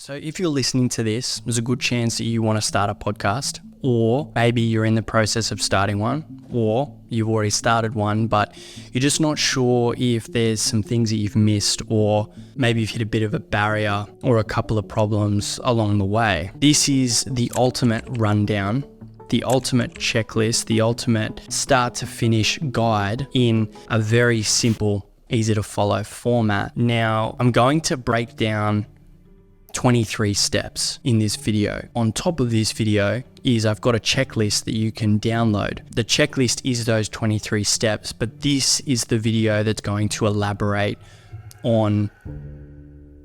So if you're listening to this, there's a good chance that you want to start a podcast, or maybe you're in the process of starting one, or you've already started one, but you're just not sure if there's some things that you've missed, or maybe you've hit a bit of a barrier or a couple of problems along the way. This is the ultimate rundown, the ultimate checklist, the ultimate start to finish guide in a very simple, easy to follow format. Now, I'm going to break down 23 steps in this video. On top of this video is I've got a checklist that you can download. The checklist is those 23 steps, but this is the video that's going to elaborate on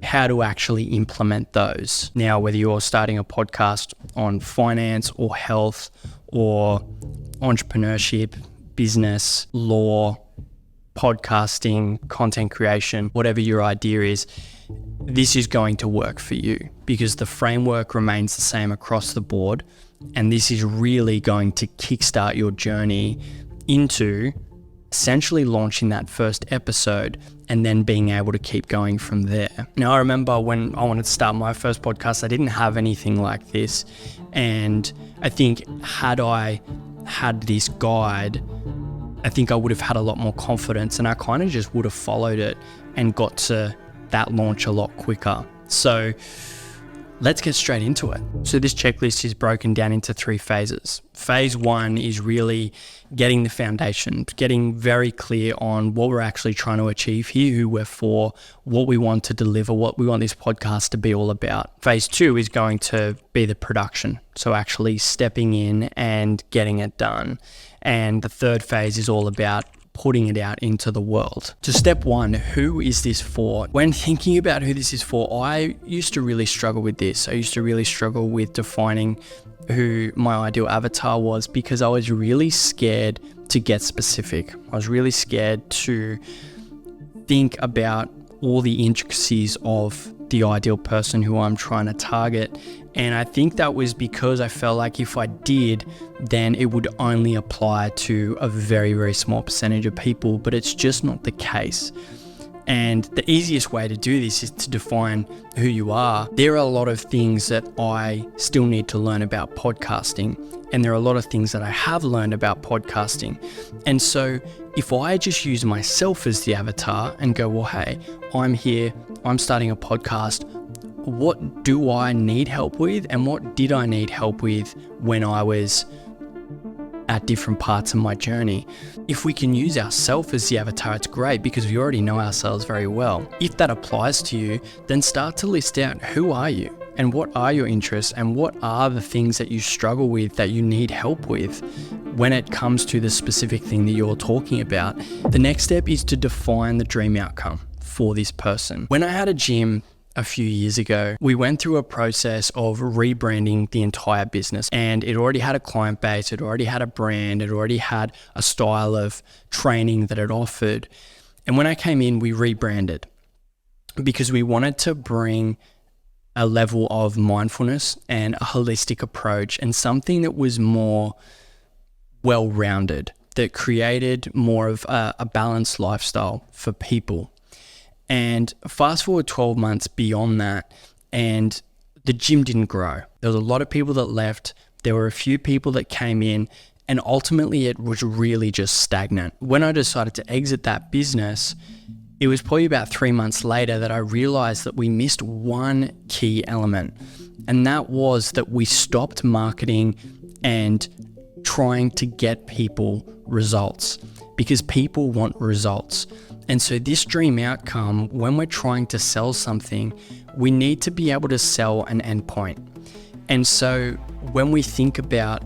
how to actually implement those. Now, whether you're starting a podcast on finance or health or entrepreneurship, business, law, podcasting, content creation, whatever your idea is, this is going to work for you because the framework remains the same across the board. And this is really going to kickstart your journey into essentially launching that first episode and then being able to keep going from there. Now, I remember when I wanted to start my first podcast, I didn't have anything like this. And I think had I had this guide, I think I would have had a lot more confidence, and I kind of just would have followed it and got to that launch a lot quicker. So let's get straight into it. So this checklist is broken down into 3 phases. Phase 1 is really getting the foundation, getting very clear on what we're actually trying to achieve here, who we're for, what we want to deliver, what we want this podcast to be all about. Phase 2 is going to be the production. So actually stepping in and getting it done. And the third phase is all about putting it out into the world. So step 1, who is this for? When thinking about who this is for, I used to really struggle with this. I used to really struggle with defining who my ideal avatar was because I was really scared to get specific. I was really scared to think about all the intricacies of the ideal person who I'm trying to target. And I think that was because I felt like if I did, then it would only apply to a very, very small percentage of people, but it's just not the case. And the easiest way to do this is to define who you are. There are a lot of things that I still need to learn about podcasting, and there are a lot of things that I have learned about podcasting. And so if I just use myself as the avatar and go, well, hey, I'm here, I'm starting a podcast, what do I need help with and what did I need help with when I was at different parts of my journey? If we can use ourselves as the avatar, it's great because we already know ourselves very well. If that applies to you, then start to list out who are you and what are your interests and what are the things that you struggle with that you need help with when it comes to the specific thing that you're talking about. The next step is to define the dream outcome for this person. When I had a gym a few years ago, we went through a process of rebranding the entire business, and it already had a client base, it already had a brand, it already had a style of training that it offered. And when I came in, we rebranded because we wanted to bring a level of mindfulness and a holistic approach and something that was more well-rounded, that created more of a balanced lifestyle for people. And fast forward 12 months beyond that, and the gym didn't grow. There was a lot of people that left. There were a few people that came in, and ultimately it was really just stagnant. When I decided to exit that business, it was probably about 3 months later that I realized that we missed one key element. And that was that we stopped marketing and trying to get people results because people want results. And so this dream outcome, when we're trying to sell something, we need to be able to sell an endpoint. And so when we think about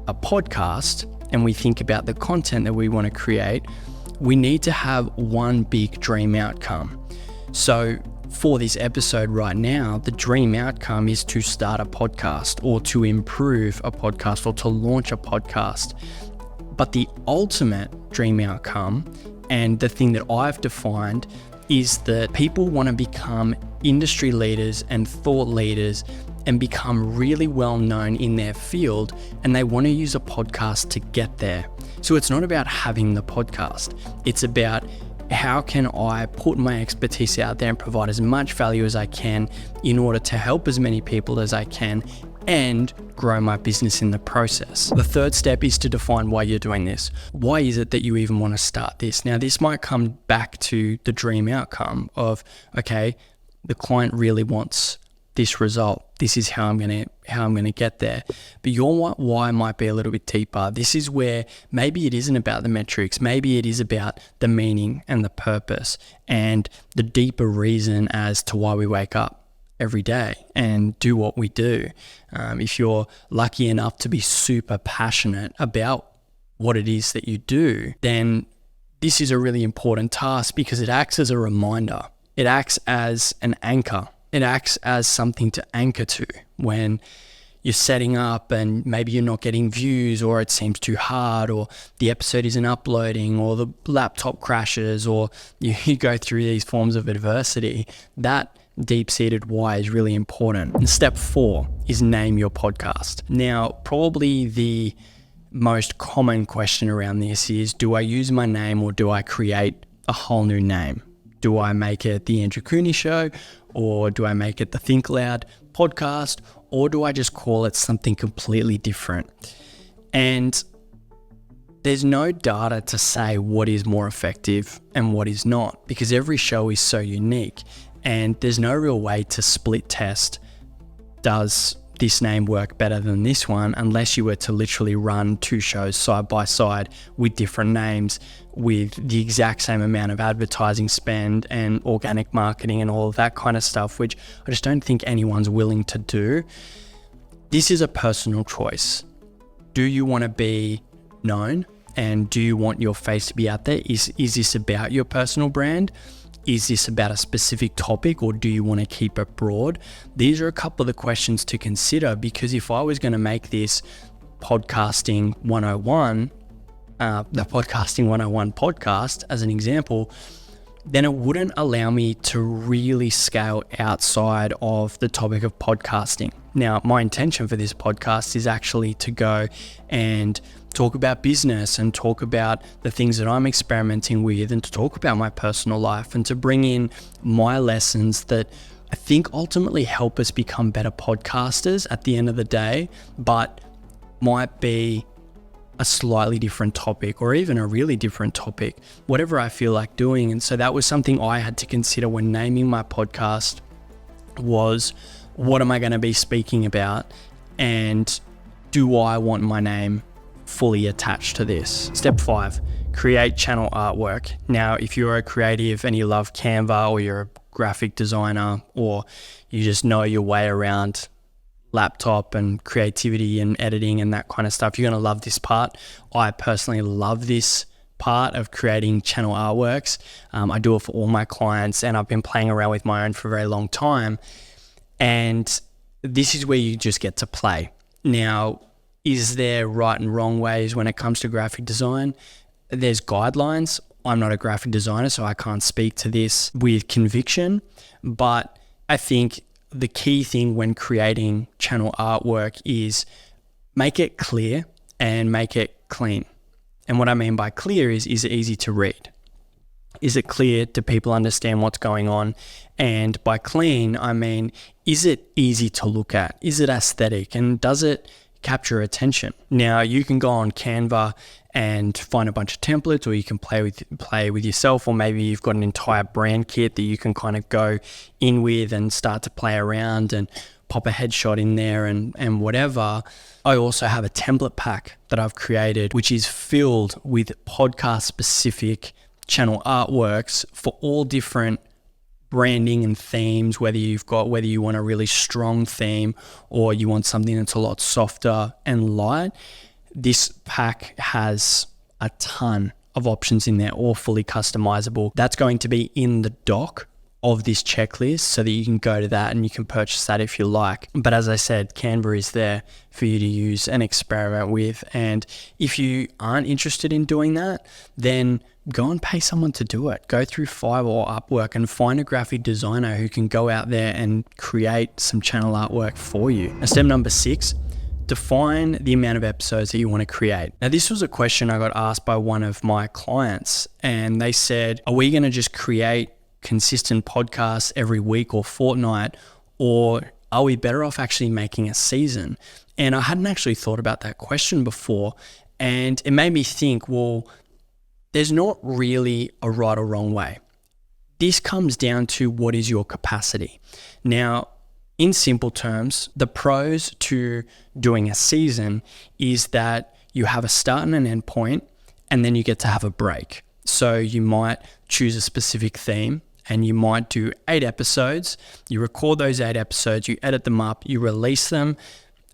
a podcast and we think about the content that we want to create, we need to have one big dream outcome. So for this episode right now, the dream outcome is to start a podcast or to improve a podcast or to launch a podcast. But the ultimate dream outcome, and the thing that I've defined, is that people want to become industry leaders and thought leaders and become really well known in their field, and they want to use a podcast to get there. So it's not about having the podcast. It's about how can I put my expertise out there and provide as much value as I can in order to help as many people as I can and grow my business in the process. The third step is to define why you're doing this. Why is it that you even want to start this? Now, this might come back to the dream outcome of, okay, the client really wants this result. This is how I'm gonna get there. But your why might be a little bit deeper. This is where maybe it isn't about the metrics. Maybe it is about the meaning and the purpose and the deeper reason as to why we wake up every day and do what we do. If you're lucky enough to be super passionate about what it is that you do, then this is a really important task because it acts as a reminder. It acts as an anchor. It acts as something to anchor to when you're setting up and maybe you're not getting views, or it seems too hard, or the episode isn't uploading, or the laptop crashes, or you go through these forms of adversity. That deep-seated why is really important. And step 4 is name your podcast. Now, probably the most common question around this is, do I use my name or do I create a whole new name? Do I make it the Andrew Cooney Show, or do I make it the Think Loud podcast, or do I just call it something completely different? And there's no data to say what is more effective and what is not, because every show is so unique, and there's no real way to split test, does this name work better than this one, unless you were to literally run 2 shows side by side with different names, with the exact same amount of advertising spend and organic marketing and all of that kind of stuff, which I just don't think anyone's willing to do. This is a personal choice. Do you want to be known, and do you want your face to be out there? Is this about your personal brand? Is this about a specific topic, or do you want to keep it broad? These are a couple of the questions to consider, because if I was going to make this Podcasting 101, the Podcasting 101 podcast as an example, then it wouldn't allow me to really scale outside of the topic of podcasting. Now, my intention for this podcast is actually to go and talk about business and talk about the things that I'm experimenting with, and to talk about my personal life, and to bring in my lessons that I think ultimately help us become better podcasters at the end of the day, but might be a slightly different topic, or even a really different topic, whatever I feel like doing. And so that was something I had to consider when naming my podcast, was what am I going to be speaking about, and do I want my name fully attached to this? Step 5, create channel artwork. Now, if you're a creative and you love Canva, or you're a graphic designer, or you just know your way around laptop and creativity and editing and that kind of stuff, you're going to love this part. I personally love this part of creating channel artworks. I do it for all my clients, and I've been playing around with my own for a very long time. And this is where you just get to play. Now, is there right and wrong ways when it comes to graphic design? There's guidelines. I'm not a graphic designer, so I can't speak to this with conviction, but I think the key thing when creating channel artwork is make it clear and make it clean. And what I mean by clear is it easy to read? Is it clear? Do people understand what's going on? And by clean, I mean, is it easy to look at? Is it aesthetic? And does it capture attention? Now, you can go on Canva and find a bunch of templates, or you can play with yourself, or maybe you've got an entire brand kit that you can kind of go in with and start to play around and pop a headshot in there and whatever. I also have a template pack that I've created, which is filled with podcast specific channel artworks for all different branding and themes, whether you want a really strong theme or you want something that's a lot softer and light. This pack has a ton of options in there, all fully customizable. That's going to be in the doc of this checklist, so that you can go to that and you can purchase that if you like. But as I said, Canva is there for you to use and experiment with. And if you aren't interested in doing that, then go and pay someone to do it. Go through Fiverr or Upwork and find a graphic designer who can go out there and create some channel artwork for you. Now, step number 6, define the amount of episodes that you want to create. Now, this was a question I got asked by one of my clients, and they said, are we going to just create consistent podcasts every week or fortnight, or are we better off actually making a season? And I hadn't actually thought about that question before, and it made me think, well, there's not really a right or wrong way. This comes down to what is your capacity. Now, in simple terms, the pros to doing a season is that you have a start and an end point, and then you get to have a break. So you might choose a specific theme, and you might do 8 episodes. You record those 8 episodes, you edit them up, you release them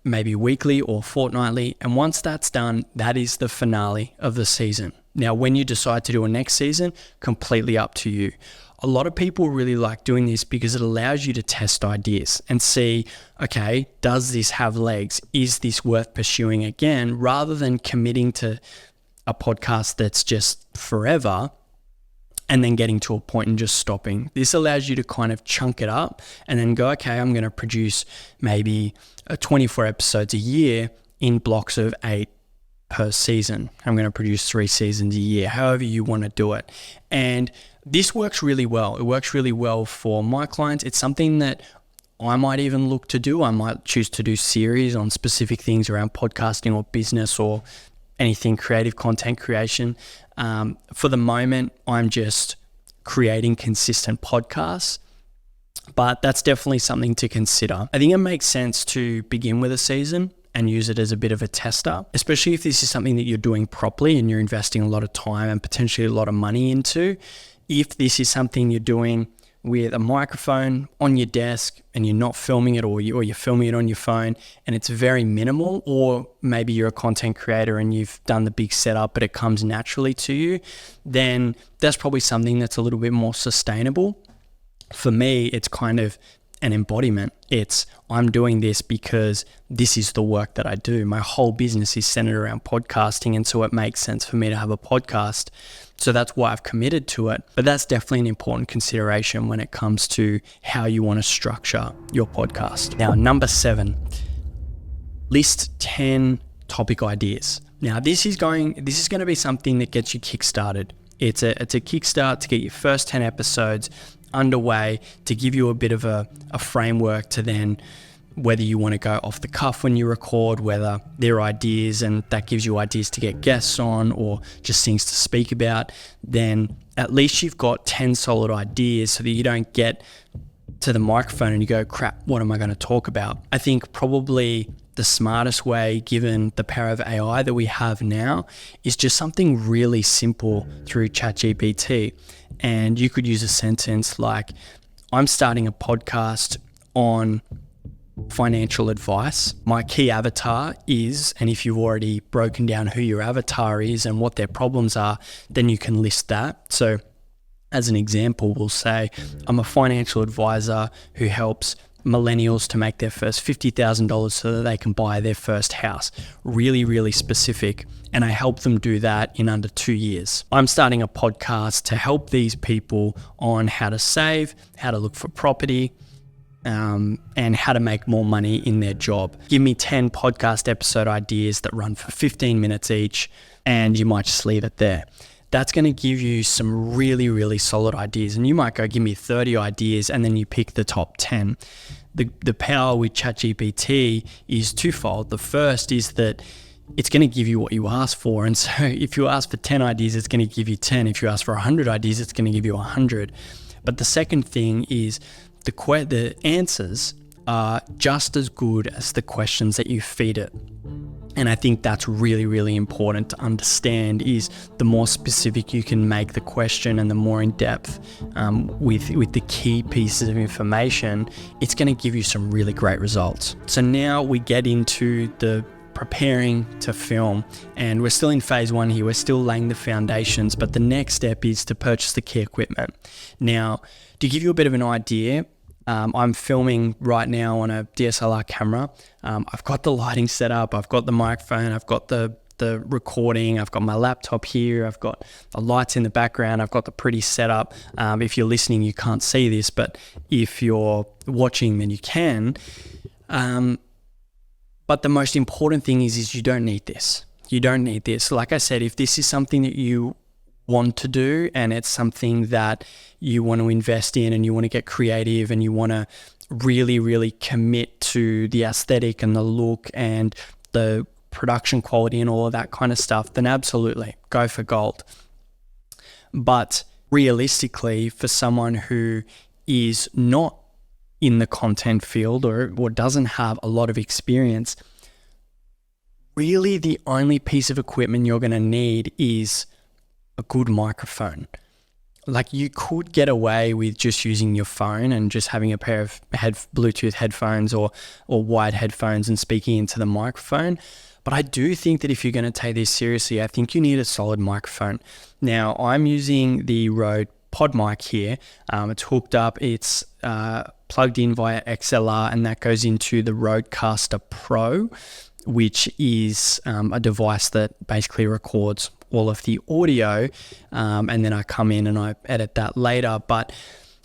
maybe weekly or fortnightly. And once that's done, that is the finale of the season. Now, when you decide to do a next season, completely up to you. A lot of people really like doing this because it allows you to test ideas and see, okay, does this have legs? Is this worth pursuing again? Rather than committing to a podcast that's just forever and then getting to a point and just stopping. This allows you to kind of chunk it up and then go, okay, I'm going to produce maybe 24 episodes a year in blocks of 8 per season. I'm going to produce 3 seasons a year, however you want to do it. And this works really well. It works really well for my clients. It's something that I might even look to do. I might choose to do series on specific things around podcasting or business or anything creative content creation. For the moment, I'm just creating consistent podcasts, but that's definitely something to consider. I think it makes sense to begin with a season and use it as a bit of a tester, especially if this is something that you're doing properly and you're investing a lot of time and potentially a lot of money into. If this is something you're doing with a microphone on your desk and you're not filming it, or you're filming it on your phone and it's very minimal, or maybe you're a content creator and you've done the big setup but it comes naturally to you, then that's probably something that's a little bit more sustainable. For me, it's kind of an embodiment. It's, I'm doing this because this is the work that I do. My whole business is centered around podcasting, and so it makes sense for me to have a podcast. So that's why I've committed to it. But that's definitely an important consideration when it comes to how you want to structure your podcast. Now, number 7, list 10 topic ideas. Now, this is going to be something that gets you kickstarted. It's a kickstart to get your first 10 episodes underway, to give you a bit of a framework to then, whether you want to go off the cuff when you record, whether they're ideas and that gives you ideas to get guests on or just things to speak about, then at least you've got 10 solid ideas so that you don't get to the microphone and you go, crap, what am I going to talk about? I think probably the smartest way, given the power of AI that we have now, is just something really simple through ChatGPT. And you could use a sentence like, I'm starting a podcast on financial advice. My key avatar is, and if you've already broken down who your avatar is and what their problems are, then you can list that. So as an example, we'll say, I'm a financial advisor who helps millennials to make their first $50,000 so that they can buy their first house. Really, really specific. And I help them do that in under 2 years. I'm starting a podcast to help these people on how to save, how to look for property, and how to make more money in their job. Give me 10 podcast episode ideas that run for 15 minutes each, and you might just leave it there. That's going to give you some really, really solid ideas. And you might go, give me 30 ideas, and then you pick the top 10. The power with ChatGPT is twofold. The first is that it's going to give you what you ask for. And so if you ask for 10 ideas, it's going to give you 10. If you ask for 100 ideas, it's going to give you 100. But the second thing is the answers are just as good as the questions that you feed it. And I think that's really, really important to understand, is the more specific you can make the question and the more in depth with the key pieces of information, it's going to give you some really great results. So now we get into the preparing to film, and we're still in phase 1 here. We're still laying the foundations, but the next step is to purchase the key equipment. Now, to give you a bit of an idea, I'm filming right now on a DSLR camera. I've got the lighting set up, I've got the microphone, I've got the recording, I've got my laptop here, I've got the lights in the background, I've got the pretty setup. If you're listening, you can't see this, but if you're watching, then you can. But the most important thing is you don't need this. You don't need this. Like I said, if this is something that you want to do and it's something that you want to invest in and you want to get creative and you want to really, really commit to the aesthetic and the look and the production quality and all of that kind of stuff, then absolutely go for gold. But realistically, for someone who is not in the content field or doesn't have a lot of experience, really the only piece of equipment you're going to need is a good microphone. Like, you could get away with just using your phone and just having a pair of Bluetooth headphones or wired headphones and speaking into the microphone. But I do think that if you're going to take this seriously, I think you need a solid microphone. Now, I'm using the Rode Pod mic here. It's hooked up. It's plugged in via XLR, and that goes into the Rodecaster Pro, which is a device that basically records all of the audio, and then I come in and I edit that later.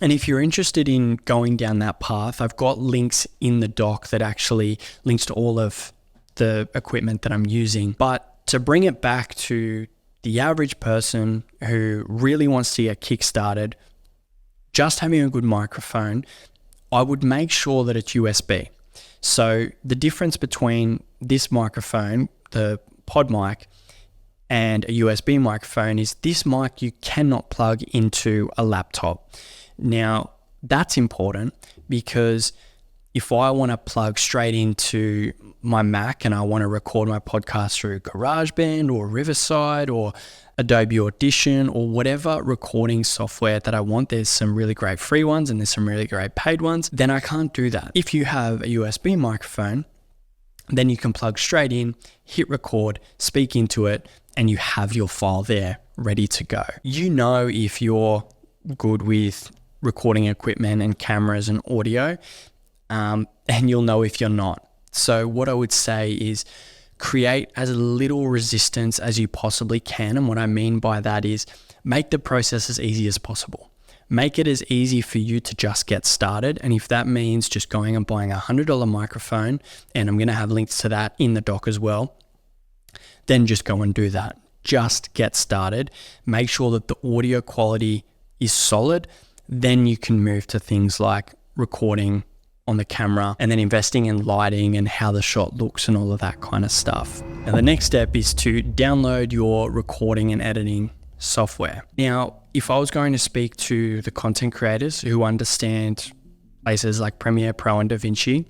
And if you're interested in going down that path, I've got links in the doc that actually links to all of the equipment that I'm using. But to bring it back to the average person who really wants to get kickstarted, just having a good microphone, I would make sure that it's USB. So the difference between this microphone, the pod mic, and a USB microphone is this mic you cannot plug into a laptop. Now, that's important because if I want to plug straight into my Mac and I want to record my podcast through GarageBand or Riverside or Adobe Audition or whatever recording software that I want, there's some really great free ones and there's some really great paid ones, then I can't do that. If you have a USB microphone, then you can plug straight in, hit record, speak into it, and you have your file there ready to go. You know if you're good with recording equipment and cameras and audio, and you'll know if you're not. So what I would say is create as little resistance as you possibly can. And what I mean by that is make the process as easy as possible. Make it as easy for you to just get started. And if that means just going and buying a $100 microphone, and I'm going to have links to that in the doc as well, then just go and do that. Just get started. Make sure that the audio quality is solid. Then you can move to things like recording on the camera and then investing in lighting and how the shot looks and all of that kind of stuff. Now, the next step is to download your recording and editing software. Now, if I was going to speak to the content creators who understand places like Premiere Pro and DaVinci,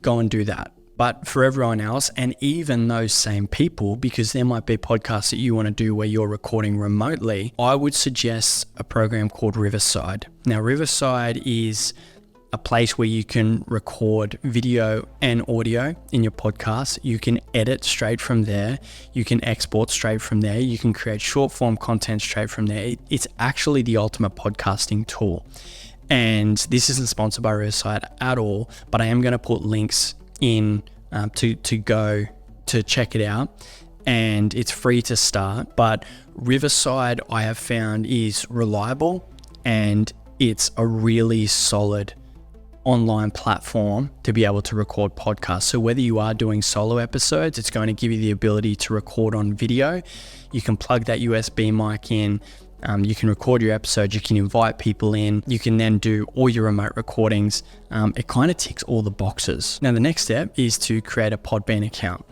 go and do that. But for everyone else, and even those same people, because there might be podcasts that you want to do where you're recording remotely, I would suggest a program called Riverside. Now, Riverside is a place where you can record video and audio in your podcast. You can edit straight from there. You can export straight from there. You can create short form content straight from there. It's actually the ultimate podcasting tool. And this isn't sponsored by Riverside at all, but I am going to put links in to go to check it out. And it's free to start, but Riverside I have found is reliable and it's a really solid online platform to be able to record podcasts. So whether you are doing solo episodes, it's going to give you the ability to record on video. You can plug that USB mic in. You can record your episodes. You can invite people in. You can then do all your remote recordings. It kind of ticks all the boxes. Now, the next step is to create a Podbean account.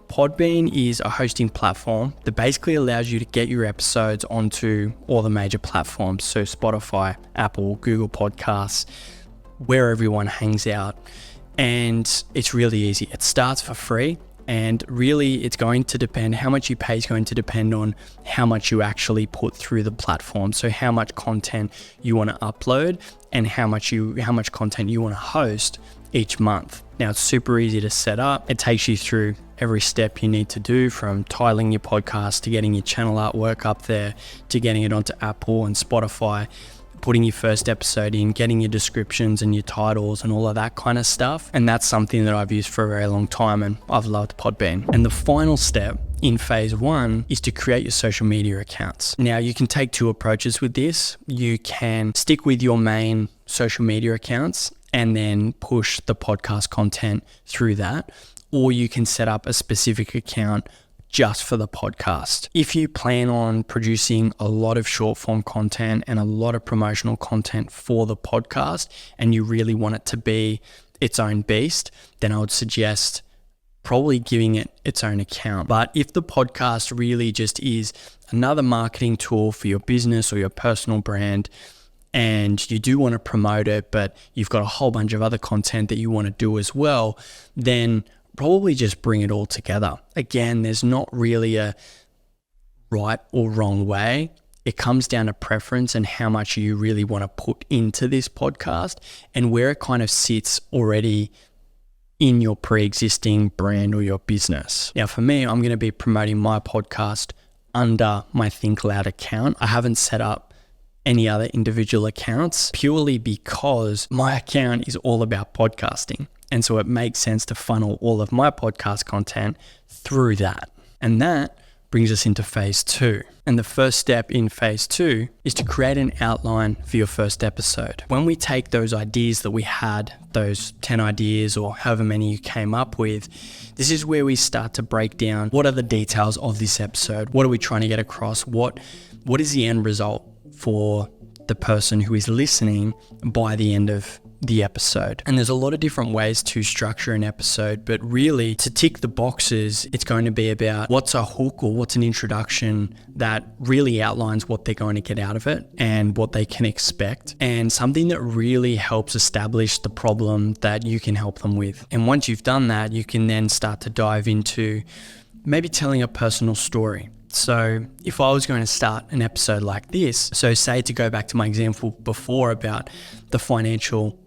Podbean is a hosting platform that basically allows you to get your episodes onto all the major platforms. So Spotify, Apple, Google Podcasts, where everyone hangs out. And it's really easy. It starts for free. And really, it's going to depend, how much you pay is going to depend on how much you actually put through the platform. So how much content you want to upload and how much content you want to host each month. Now, it's super easy to set up. It takes you through every step you need to do, from tiling your podcast to getting your channel artwork up there to getting it onto Apple and Spotify, putting your first episode in, getting your descriptions and your titles and all of that kind of stuff. And that's something that I've used for a very long time and I've loved Podbean. And the final step in phase 1 is to create your social media accounts. Now, you can take two approaches with this. You can stick with your main social media accounts and then push the podcast content through that. Or you can set up a specific account just for the podcast. If you plan on producing a lot of short form content and a lot of promotional content for the podcast, and you really want it to be its own beast, then I would suggest probably giving it its own account. But if the podcast really just is another marketing tool for your business or your personal brand, and you do want to promote it, but you've got a whole bunch of other content that you want to do as well, then probably just bring it all together. Again, there's not really a right or wrong way. It comes down to preference and how much you really want to put into this podcast and where it kind of sits already in your pre-existing brand or your business. Now, for me, I'm going to be promoting my podcast under my Think Loud account. I haven't set up any other individual accounts purely because my account is all about podcasting. And so it makes sense to funnel all of my podcast content through that. And that brings us into phase 2. And the first step in phase 2 is to create an outline for your first episode. When we take those ideas that we had, those 10 ideas or however many you came up with, this is where we start to break down what are the details of this episode? What are we trying to get across? What is the end result for the person who is listening by the end of the episode? And there's a lot of different ways to structure an episode, but really to tick the boxes, it's going to be about what's a hook or what's an introduction that really outlines what they're going to get out of it and what they can expect, and something that really helps establish the problem that you can help them with. And once you've done that, you can then start to dive into maybe telling a personal story. So if I was going to start an episode like this, so say to go back to my example before about the financial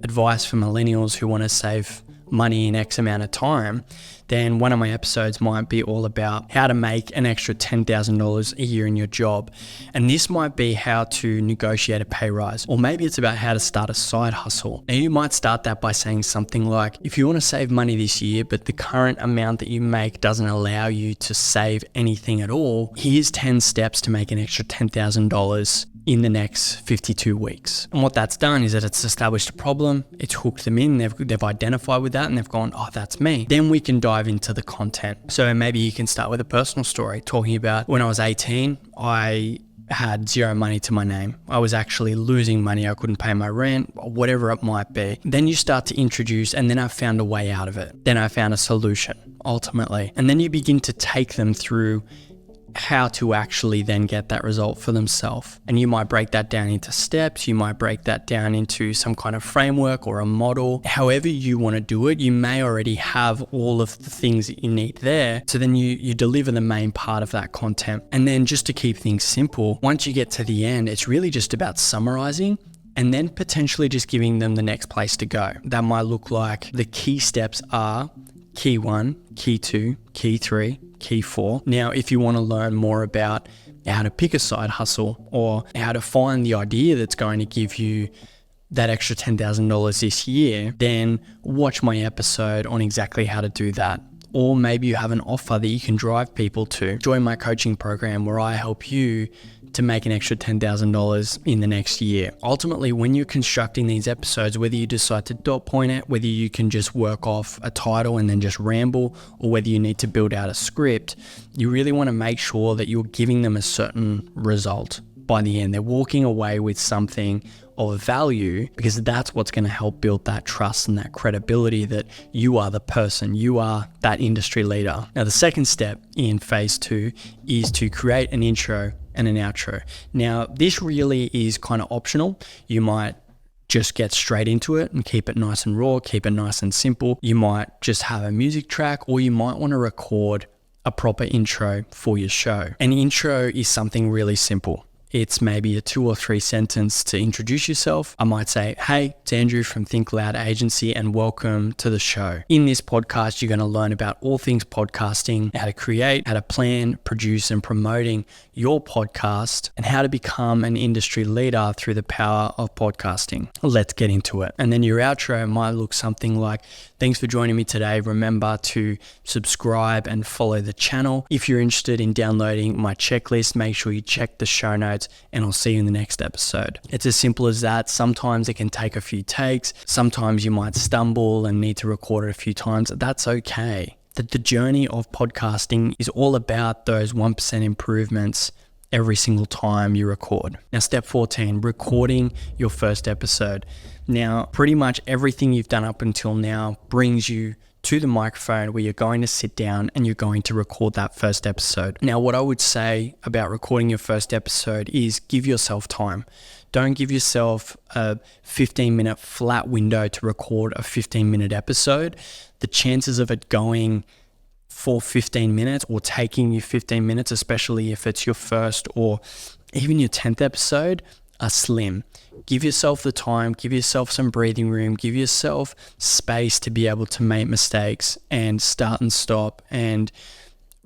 advice for millennials who want to save money in X amount of time, then one of my episodes might be all about how to make an extra $10,000 a year in your job. And this might be how to negotiate a pay rise, or maybe it's about how to start a side hustle. Now you might start that by saying something like, if you want to save money this year, but the current amount that you make doesn't allow you to save anything at all, here's 10 steps to make an extra $10,000 in the next 52 weeks. And what that's done is that it's established a problem, it's hooked them in, they've identified with that and they've gone, oh, that's me. Then we can dive into the content. So maybe you can start with a personal story talking about when I was 18, I had zero money to my name. I was actually losing money. I couldn't pay my rent, whatever it might be. Then you start to introduce, and then I found a way out of it. Then I found a solution, ultimately. And then you begin to take them through how to actually then get that result for themselves. And you might break that down into steps. You might break that down into some kind of framework or a model. However you want to do it, you may already have all of the things that you need there. So then you deliver the main part of that content. And then just to keep things simple, once you get to the end, it's really just about summarizing and then potentially just giving them the next place to go. That might look like the key steps are key 1, key 2, key 3, key 4. Now, if you want to learn more about how to pick a side hustle or how to find the idea that's going to give you that extra $10,000 this year, then watch my episode on exactly how to do that. Or maybe you have an offer that you can drive people to. Join my coaching program where I help you to make an extra $10,000 in the next year. Ultimately, when you're constructing these episodes, whether you decide to dot point it, whether you can just work off a title and then just ramble, or whether you need to build out a script, you really want to make sure that you're giving them a certain result by the end. They're walking away with something of value, because that's what's going to help build that trust and that credibility that you are the person, you are that industry leader. Now, the second step in phase 2 is to create an intro and an outro. Now, this really is kind of optional. You might just get straight into it and keep it nice and raw, keep it nice and simple. You might just have a music track, or you might want to record a proper intro for your show. An intro is something really simple. It's maybe a 2 or 3 sentence to introduce yourself. I might say, hey, it's Andrew from Think Loud Agency and welcome to the show. In this podcast, you're going to learn about all things podcasting, how to create, how to plan, produce and promoting your podcast, and how to become an industry leader through the power of podcasting. Let's get into it. And then your outro might look something like, Thanks for joining me today. Remember to subscribe and follow the channel. If you're interested in downloading my checklist, make sure you check the show notes, and I'll see you in the next episode. It's as simple as that. Sometimes it can take a few takes. Sometimes you might stumble and need to record it a few times. That's okay. The journey of podcasting is all about those 1% improvements every single time you record. Now, step 14, recording your first episode. Now, pretty much everything you've done up until now brings you to the microphone where you're going to sit down and you're going to record that first episode. Now, what I would say about recording your first episode is give yourself time. Don't give yourself a 15-minute flat window to record a 15-minute episode. The chances of it going for 15 minutes or taking you 15 minutes, especially if it's your first or even your 10th episode, are slim. Give yourself the time, give yourself some breathing room, give yourself space to be able to make mistakes and start and stop, and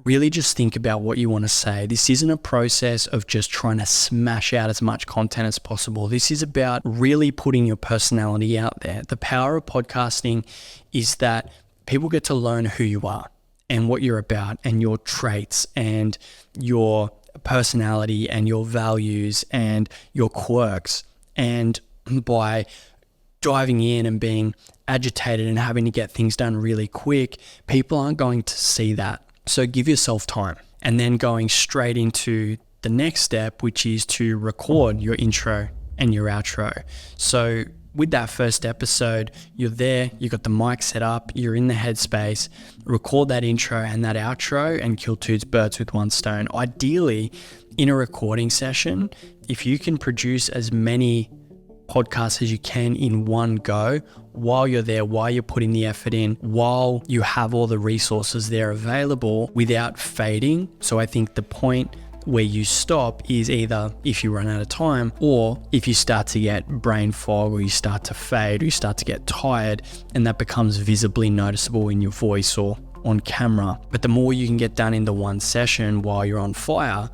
really just think about what you want to say. This isn't a process of just trying to smash out as much content as possible. This is about really putting your personality out there. The power of podcasting is that people get to learn who you are and what you're about and your traits and your personality and your values and your quirks. And by diving in and being agitated and having to get things done really quick, people aren't going to see that. So give yourself time. And then going straight into the next step, which is to record your intro and your outro. So with that first episode, you're there, you got the mic set up, you're in the headspace, record that intro and that outro and kill two birds with one stone. Ideally, in a recording session, if you can produce as many podcasts as you can in one go while you're there, while you're putting the effort in, while you have all the resources there available without fading. So I think the point where you stop is either if you run out of time or if you start to get brain fog or you start to fade or you start to get tired, and that becomes visibly noticeable in your voice or on camera. But the more you can get done in the one session while you're on fire,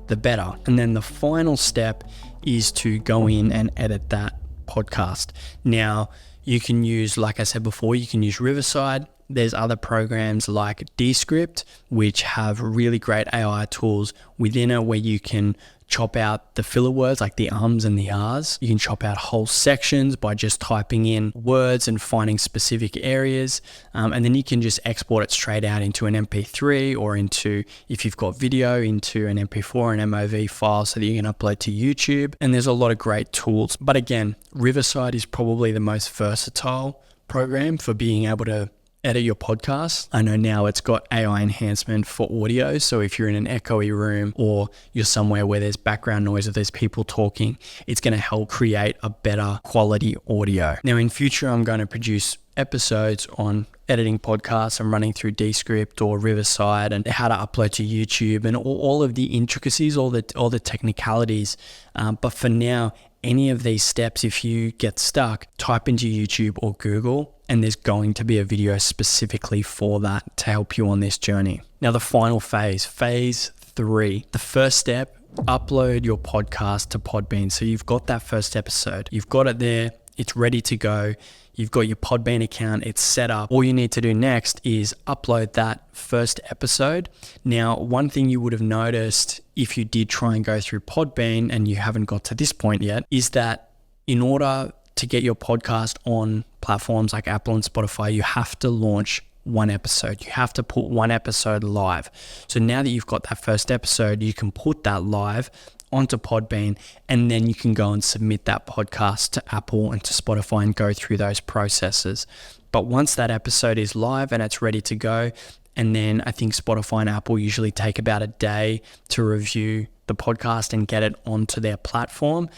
the better. And then the final step is to go in and edit that podcast. Now, you can use, like I said before, you can use Riverside. There's other programs like Descript, which have really great AI tools within it where you can chop out the filler words like the ums and the ahs. You can chop out whole sections by just typing in words and finding specific areas. And then you can just export it straight out into an MP3 or into, if you've got video, into an MP4 and MOV file so that you can upload to YouTube. And there's a lot of great tools. But again, Riverside is probably the most versatile program for being able to edit your podcast. I know now it's got AI enhancement for audio. So if you're in an echoey room or you're somewhere where there's background noise or there's people talking, it's going to help create a better quality audio. Now in future, I'm going to produce episodes on editing podcasts and running through Descript or Riverside and how to upload to YouTube and all of the intricacies, all the technicalities. But for now, any of these steps, if you get stuck, type into YouTube or Google, and there's going to be a video specifically for that to help you on this journey. Now, the final phase 3, the first step, upload your podcast to Podbean. So you've got that first episode, you've got it there, it's ready to go. You've got your Podbean account, it's set up. All you need to do next is upload that first episode. Now, one thing you would have noticed if you did try and go through Podbean and you haven't got to this point yet is that in order to get your podcast on platforms like Apple and Spotify, you have to launch one episode. You have to put one episode live. So now that you've got that first episode, you can put that live onto Podbean, and then you can go and submit that podcast to Apple and to Spotify and go through those processes. But once that episode is live and it's ready to go, and then I think Spotify and Apple usually take about a day to review the podcast and get it onto their platform,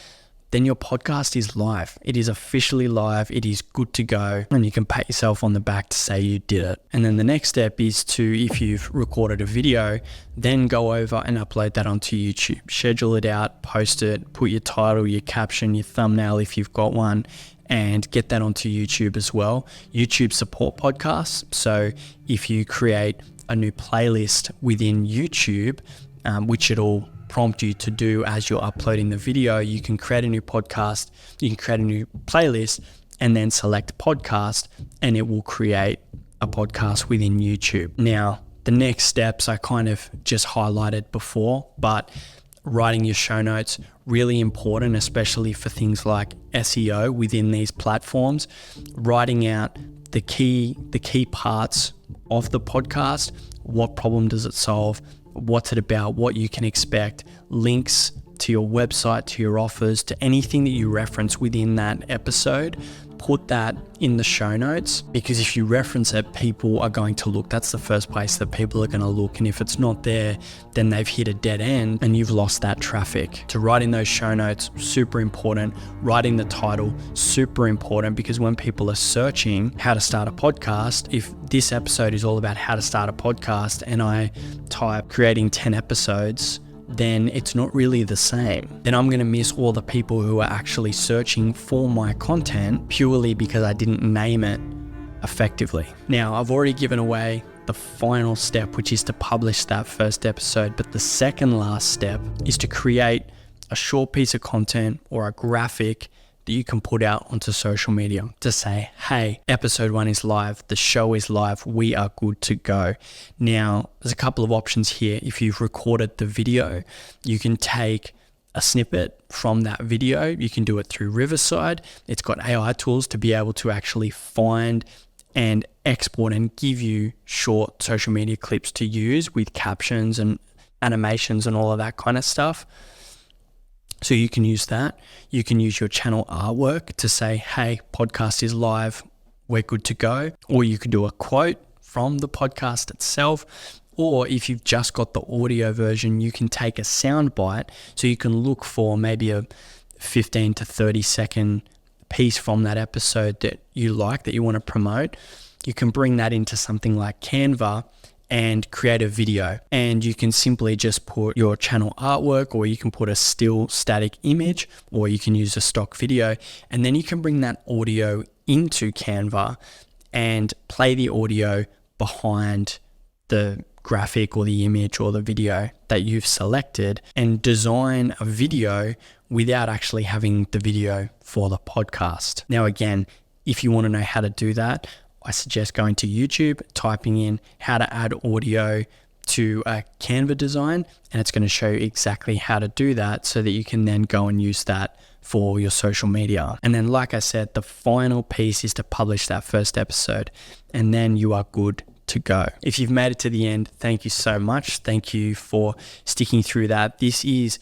then your podcast is live. It is officially live. It is good to go. And you can pat yourself on the back to say you did it. And then the next step is to, if you've recorded a video, then go over and upload that onto YouTube. Schedule it out, post it, put your title, your caption, your thumbnail if you've got one, and get that onto YouTube as well. YouTube support podcasts. So if you create a new playlist within YouTube, which it'll prompt you to do as you're uploading the video, you can create a new podcast, you can create a new playlist, and then select podcast, and it will create a podcast within YouTube. Now, the next steps I kind of just highlighted before, but writing your show notes, really important, especially for things like SEO within these platforms. Writing out the key parts of the podcast. What problem does it solve? What's it about? What you can expect? Links to your website, to your offers, to anything that you reference within that episode. Put that in the show notes, because if you reference it, people are going to look. That's the first place that people are going to look. And if it's not there, then they've hit a dead end and you've lost that traffic. So writing those show notes, super important. Writing the title, super important, because when people are searching how to start a podcast, if this episode is all about how to start a podcast and I type creating 10 episodes, then it's not really the same. Then I'm going to miss all the people who are actually searching for my content purely because I didn't name it effectively. Now, I've already given away the final step, which is to publish that first episode. But the second last step is to create a short piece of content or a graphic that you can put out onto social media to say, hey, episode 1 is live, the show is live, we are good to go. Now, there's a couple of options here. If you've recorded the video, you can take a snippet from that video. You can do it through Riverside. It's got AI tools to be able to actually find and export and give you short social media clips to use with captions and animations and all of that kind of stuff. So you can use that. You can use your channel artwork to say, hey, podcast is live, we're good to go. Or you could do a quote from the podcast itself. Or if you've just got the audio version, you can take a sound bite. So you can look for maybe a 15 to 30 second piece from that episode that you like, that you want to promote. You can bring that into something like Canva and create a video, and you can simply just put your channel artwork, or you can put a still static image, or you can use a stock video, and then you can bring that audio into Canva and play the audio behind the graphic or the image or the video that you've selected, and design a video without actually having the video for the podcast. Now, again, if you want to know how to do that, I suggest going to YouTube, typing in how to add audio to a Canva design, and it's going to show you exactly how to do that so that you can then go and use that for your social media. And then, like I said, the final piece is to publish that first episode, and then you are good to go. If you've made it to the end, thank you so much. Thank you for sticking through that. This is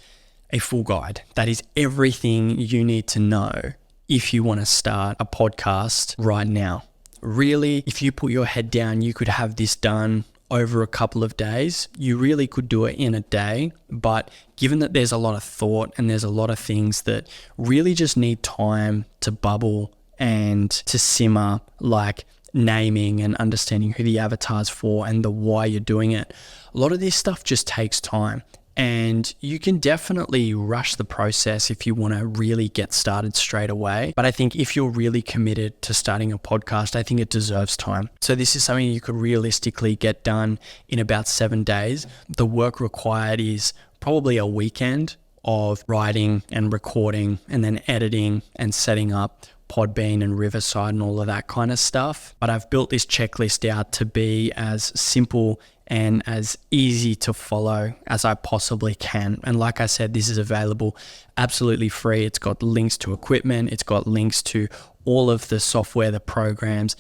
a full guide. That is everything you need to know if you want to start a podcast right now. Really, if you put your head down, you could have this done over a couple of days. You really could do it in a day, but given that there's a lot of thought and there's a lot of things that really just need time to bubble and to simmer, like naming and understanding who the avatar's for and the why you're doing it, a lot of this stuff just takes time. And you can definitely rush the process if you want to really get started straight away. But I think if you're really committed to starting a podcast, I think it deserves time. So this is something you could realistically get done in about 7 days. The work required is probably a weekend of writing and recording and then editing and setting up Podbean and Riverside and all of that kind of stuff. But I've built this checklist out to be as simple and as easy to follow as I possibly can. And like I said, this is available absolutely free. It's got links to equipment. It's got links to all of the software, the programs.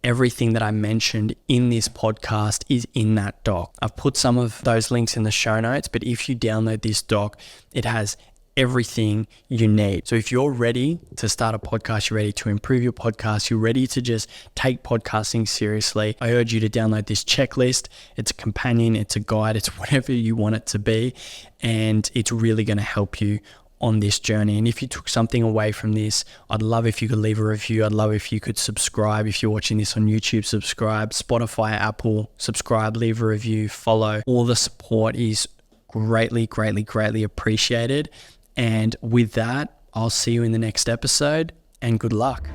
Everything that I mentioned in this podcast is in that doc. I've put some of those links in the show notes, but if you download this doc, it has everything you need. So if you're ready to start a podcast, you're ready to improve your podcast, you're ready to just take podcasting seriously, I urge you to download this checklist. It's a companion, it's a guide, it's whatever you want it to be, and it's really going to help you on this journey. And if you took something away from this, I'd love if you could leave a review. I'd love if you could subscribe. If you're watching this on YouTube, subscribe. Spotify, Apple, subscribe, leave a review, follow. All the support is greatly, greatly, greatly appreciated. And with that, I'll see you in the next episode, and good luck.